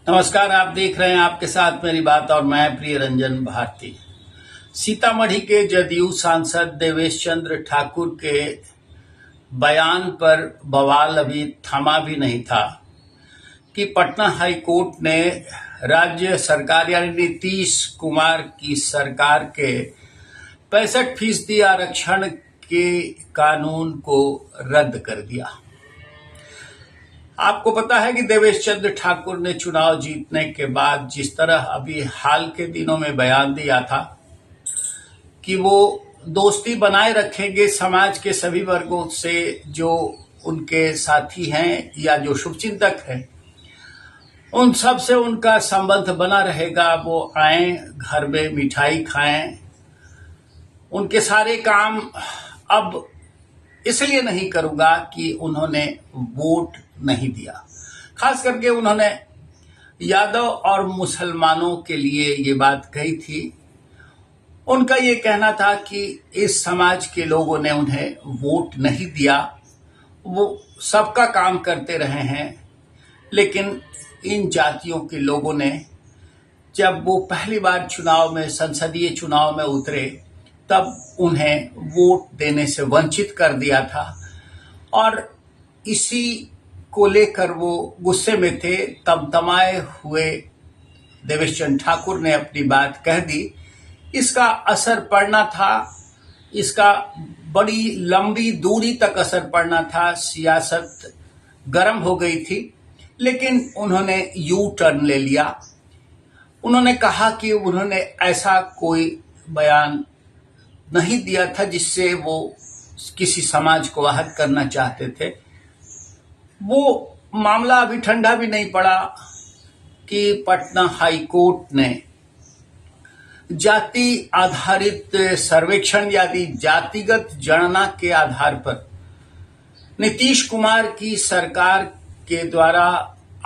नमस्कार। आप देख रहे हैं आपके साथ मेरी बात और मैं प्रिय रंजन भारती। सीतामढ़ी के जदयू सांसद देवेश चंद्र ठाकुर के बयान पर बवाल अभी थमा भी नहीं था कि पटना हाई कोर्ट ने राज्य सरकार यानी नीतीश कुमार की सरकार के 65% आरक्षण के कानून को रद्द कर दिया। आपको पता है कि देवेश चंद्र ठाकुर ने चुनाव जीतने के बाद जिस तरह अभी हाल के दिनों में बयान दिया था कि वो दोस्ती बनाए रखेंगे समाज के सभी वर्गों से जो उनके साथी हैं या जो शुभचिंतक हैं, उन सब से उनका संबंध बना रहेगा। वो आएं, घर में मिठाई खाएं, उनके सारे काम अब इसलिए नहीं करूंगा कि उन्होंने वोट नहीं दिया। खास करके उन्होंने यादव और मुसलमानों के लिए ये बात कही थी। उनका ये कहना था कि इस समाज के लोगों ने उन्हें वोट नहीं दिया, वो सबका काम करते रहे हैं, लेकिन इन जातियों के लोगों ने जब वो पहली बार संसदीय चुनाव में उतरे तब उन्हें वोट देने से वंचित कर दिया था और इसी को लेकर वो गुस्से में थे। तमतमाए हुए देवेश चंद्र ठाकुर ने अपनी बात कह दी। इसका असर पड़ना था, इसका बड़ी लंबी दूरी तक असर पड़ना था। सियासत गर्म हो गई थी, लेकिन उन्होंने यू टर्न ले लिया। उन्होंने कहा कि उन्होंने ऐसा कोई बयान नहीं दिया था जिससे वो किसी समाज को आहत करना चाहते थे। वो मामला अभी ठंडा भी नहीं पड़ा कि पटना हाई कोर्ट ने जाति आधारित सर्वेक्षण यानी जातिगत गणना के आधार पर नीतीश कुमार की सरकार के द्वारा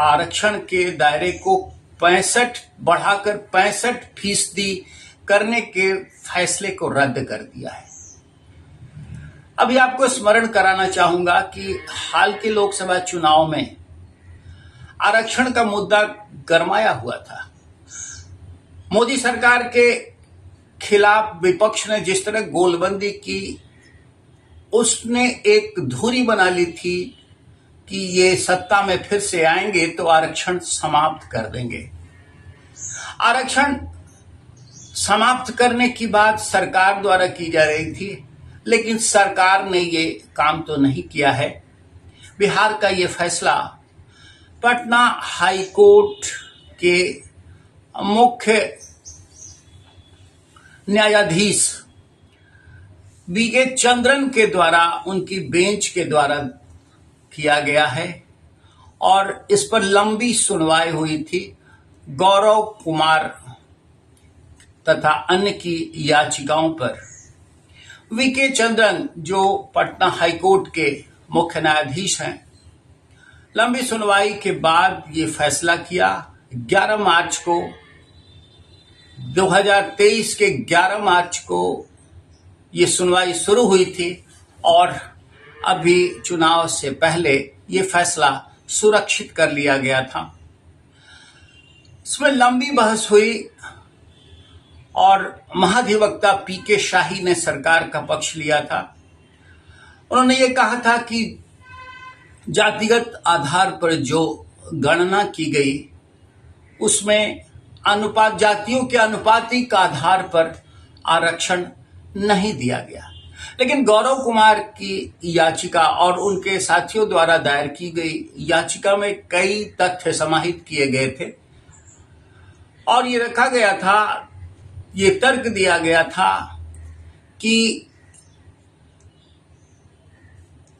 आरक्षण के दायरे को 65 बढ़ाकर 65% करने के फैसले को रद्द कर दिया है। अभी आपको स्मरण कराना चाहूंगा कि हाल के लोकसभा चुनाव में आरक्षण का मुद्दा गरमाया हुआ था। मोदी सरकार के खिलाफ विपक्ष ने जिस तरह गोलबंदी की, उसने एक धुरी बना ली थी कि ये सत्ता में फिर से आएंगे तो आरक्षण समाप्त कर देंगे। आरक्षण समाप्त करने की बात सरकार द्वारा की जा रही थी, लेकिन सरकार ने ये काम तो नहीं किया है। बिहार का ये फैसला पटना हाई कोर्ट के मुख्य न्यायाधीश वीके चंद्रन के द्वारा, उनकी बेंच के द्वारा किया गया है और इस पर लंबी सुनवाई हुई थी। गौरव कुमार तथा अन्य की याचिकाओं पर वीके चंद्रन, जो पटना हाईकोर्ट के मुख्य न्यायाधीश हैं, लंबी सुनवाई के बाद ये फैसला किया। 11 मार्च को 2023 के 11 मार्च को ये सुनवाई शुरू हुई थी और अभी चुनाव से पहले ये फैसला सुरक्षित कर लिया गया था। इसमें लंबी बहस हुई और महाधिवक्ता पीके शाही ने सरकार का पक्ष लिया था। उन्होंने ये कहा था कि जातिगत आधार पर जो गणना की गई उसमें जातियों के अनुपातिक आधार पर आरक्षण नहीं दिया गया, लेकिन गौरव कुमार की याचिका और उनके साथियों द्वारा दायर की गई याचिका में कई तथ्य समाहित किए गए थे और ये रखा गया था, ये तर्क दिया गया था कि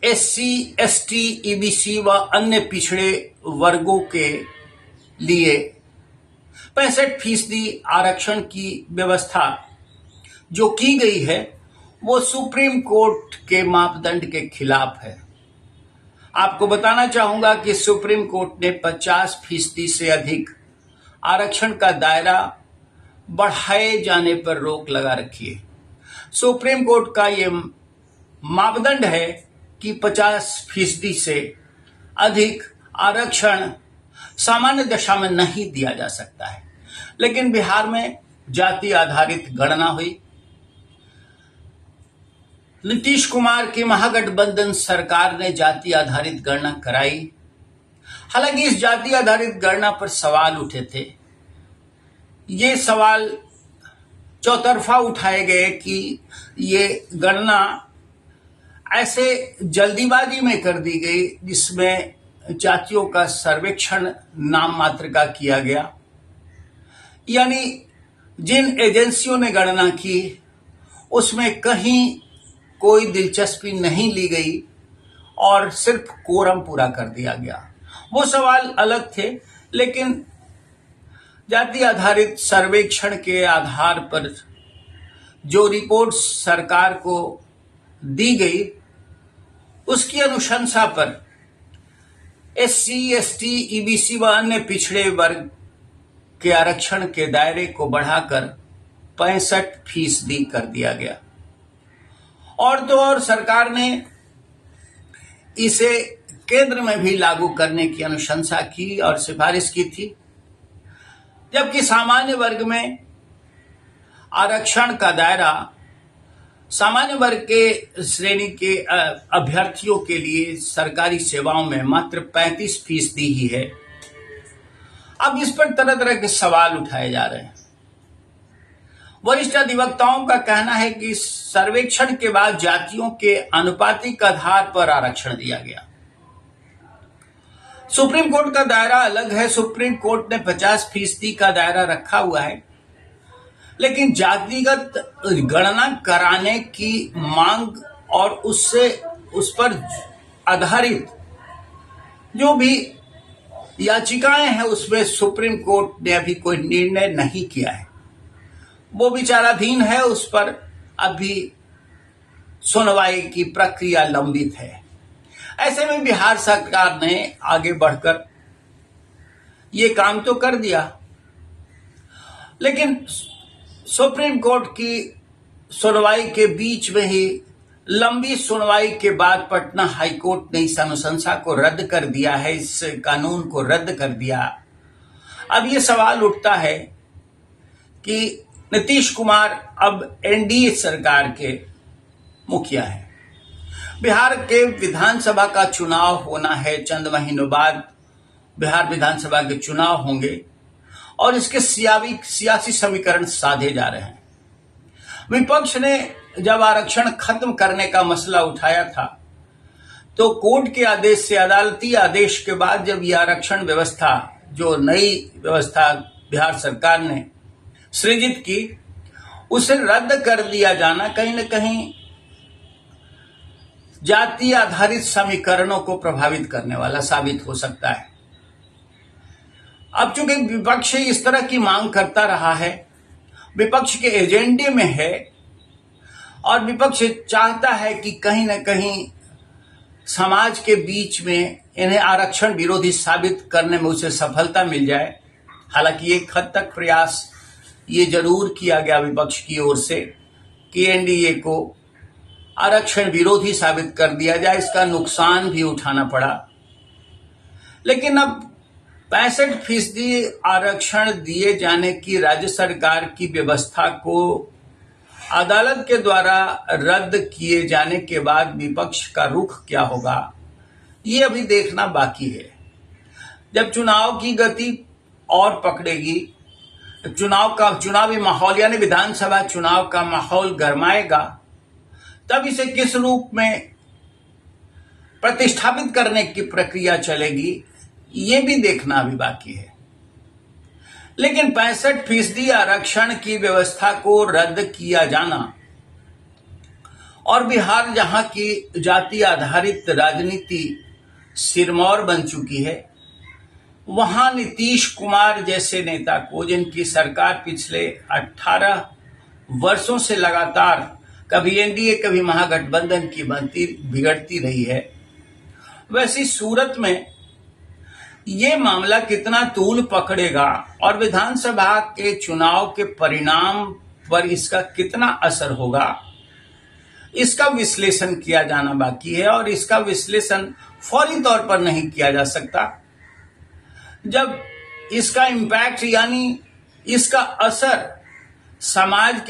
एससी, एसटी, ईबीसी व अन्य पिछड़े वर्गों के लिए 65% आरक्षण की व्यवस्था जो की गई है वो सुप्रीम कोर्ट के मापदंड के खिलाफ है। आपको बताना चाहूंगा कि सुप्रीम कोर्ट ने 50% से अधिक आरक्षण का दायरा बढ़ाए जाने पर रोक लगा रखी है। सुप्रीम कोर्ट का ये मापदंड है कि 50% से अधिक आरक्षण सामान्य दशा में नहीं दिया जा सकता है। लेकिन बिहार में जाति आधारित गणना हुई। नीतीश कुमार की महागठबंधन सरकार ने जाति आधारित गणना कराई। हालांकि इस जाति आधारित गणना पर सवाल उठे थे। ये सवाल चौतरफा उठाए गए कि ये गणना ऐसे जल्दीबाजी में कर दी गई जिसमें जातियों का सर्वेक्षण नाम मात्र का किया गया, यानी जिन एजेंसियों ने गणना की उसमें कहीं कोई दिलचस्पी नहीं ली गई और सिर्फ कोरम पूरा कर दिया गया। वो सवाल अलग थे, लेकिन जाति आधारित सर्वेक्षण के आधार पर जो रिपोर्ट सरकार को दी गई उसकी अनुशंसा पर SC, ST, EBC व अन्य पिछड़े वर्ग के आरक्षण के दायरे को बढ़ाकर 65% कर दिया गया। और तो और सरकार ने इसे केंद्र में भी लागू करने की अनुशंसा की और सिफारिश की थी, जबकि सामान्य वर्ग में आरक्षण का दायरा सामान्य वर्ग के श्रेणी के अभ्यर्थियों के लिए सरकारी सेवाओं में मात्र 35% ही है। अब इस पर तरह तरह के सवाल उठाए जा रहे हैं। वरिष्ठ अधिवक्ताओं का कहना है कि सर्वेक्षण के बाद जातियों के आनुपातिक आधार पर आरक्षण दिया गया। सुप्रीम कोर्ट का दायरा अलग है। सुप्रीम कोर्ट ने 50% का दायरा रखा हुआ है, लेकिन जातिगत गणना कराने की मांग और उस पर आधारित जो भी याचिकाएं हैं उसमें सुप्रीम कोर्ट ने अभी कोई निर्णय नहीं किया है। वो विचाराधीन है, उस पर अभी सुनवाई की प्रक्रिया लंबित है। ऐसे में बिहार सरकार ने आगे बढ़कर ये काम तो कर दिया, लेकिन सुप्रीम कोर्ट की सुनवाई के बीच में ही लंबी सुनवाई के बाद पटना हाईकोर्ट ने इस अनुशंसा को रद्द कर दिया है, इस कानून को रद्द कर दिया। अब ये सवाल उठता है कि नीतीश कुमार अब NDA सरकार के मुखिया हैं। बिहार के विधानसभा का चुनाव होना है, चंद महीनों बाद बिहार विधानसभा के चुनाव होंगे और इसके सियासी समीकरण साधे जा रहे हैं। विपक्ष ने जब आरक्षण खत्म करने का मसला उठाया था तो कोर्ट के आदेश से, अदालती आदेश के बाद जब यह आरक्षण व्यवस्था, जो नई व्यवस्था बिहार सरकार ने सृजित की, उसे रद्द कर दिया जाना कहीं न कहीं जाति आधारित समीकरणों को प्रभावित करने वाला साबित हो सकता है। अब चूंकि विपक्ष इस तरह की मांग करता रहा है, विपक्ष के एजेंडे में है और विपक्ष चाहता है कि कहीं न कहीं समाज के बीच में इन्हें आरक्षण विरोधी साबित करने में उसे सफलता मिल जाए। हालांकि एक हद तक प्रयास ये जरूर किया गया विपक्ष की ओर से कि NDA को आरक्षण विरोधी साबित कर दिया जाए, इसका नुकसान भी उठाना पड़ा। लेकिन अब 65% आरक्षण दिए जाने की राज्य सरकार की व्यवस्था को अदालत के द्वारा रद्द किए जाने के बाद विपक्ष का रुख क्या होगा, ये अभी देखना बाकी है। जब चुनाव की गति और पकड़ेगी, चुनावी माहौल यानी विधानसभा चुनाव का माहौल गरमाएगा, तब इसे किस रूप में प्रतिष्ठापित करने की प्रक्रिया चलेगी, ये भी देखना अभी बाकी है। लेकिन 65% आरक्षण की व्यवस्था को रद्द किया जाना और बिहार जहां की जाति आधारित राजनीति सिरमौर बन चुकी है, वहां नीतीश कुमार जैसे नेता को, जिनकी सरकार पिछले 18 वर्षों से लगातार कभी NDA कभी महागठबंधन की बनती बिगड़ती रही है, वैसी सूरत में ये मामला कितना तूल पकड़ेगा और विधानसभा के चुनाव के परिणाम पर इसका कितना असर होगा, इसका विश्लेषण किया जाना बाकी है। और इसका विश्लेषण फौरी तौर पर नहीं किया जा सकता। जब इसका इम्पैक्ट यानी इसका असर समाज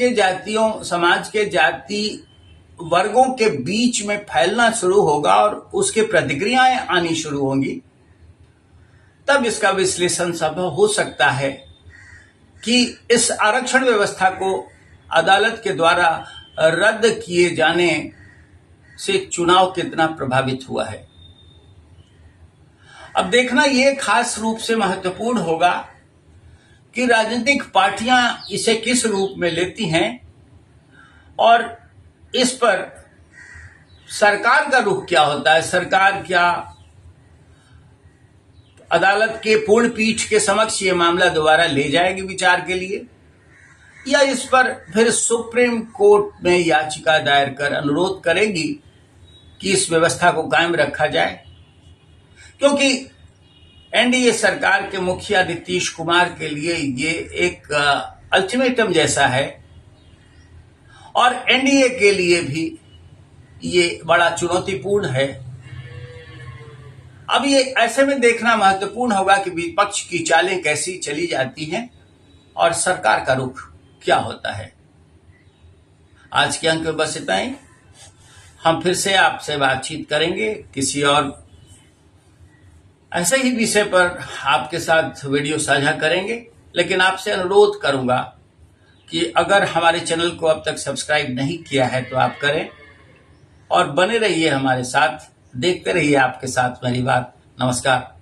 के जाति वर्गों के बीच में फैलना शुरू होगा और उसके प्रतिक्रियाएं आनी शुरू होंगी, तब इसका विश्लेषण संभव हो सकता है कि इस आरक्षण व्यवस्था को अदालत के द्वारा रद्द किए जाने से चुनाव कितना प्रभावित हुआ है। अब देखना यह खास रूप से महत्वपूर्ण होगा कि राजनीतिक पार्टियां इसे किस रूप में लेती हैं और इस पर सरकार का रुख क्या होता है। सरकार क्या अदालत के पूर्ण पीठ के समक्ष ये मामला दोबारा ले जाएगी विचार के लिए, या इस पर फिर सुप्रीम कोर्ट में याचिका दायर कर अनुरोध करेगी कि इस व्यवस्था को कायम रखा जाए। क्योंकि एनडीए सरकार के मुखिया नीतीश कुमार के लिए ये एक अल्टीमेटम जैसा है और एनडीए के लिए भी ये बड़ा चुनौतीपूर्ण है। अब ये ऐसे में देखना महत्वपूर्ण होगा कि विपक्ष की चालें कैसी चली जाती हैं और सरकार का रुख क्या होता है। आज के अंक में बस इतना ही। हम फिर से आपसे बातचीत करेंगे किसी और ऐसे ही विषय पर आपके साथ वीडियो साझा करेंगे, लेकिन आपसे अनुरोध करूंगा कि अगर हमारे चैनल को अब तक सब्सक्राइब नहीं किया है तो आप करें और बने रहिए हमारे साथ, देखते रहिए आपके साथ मेरी बात। नमस्कार।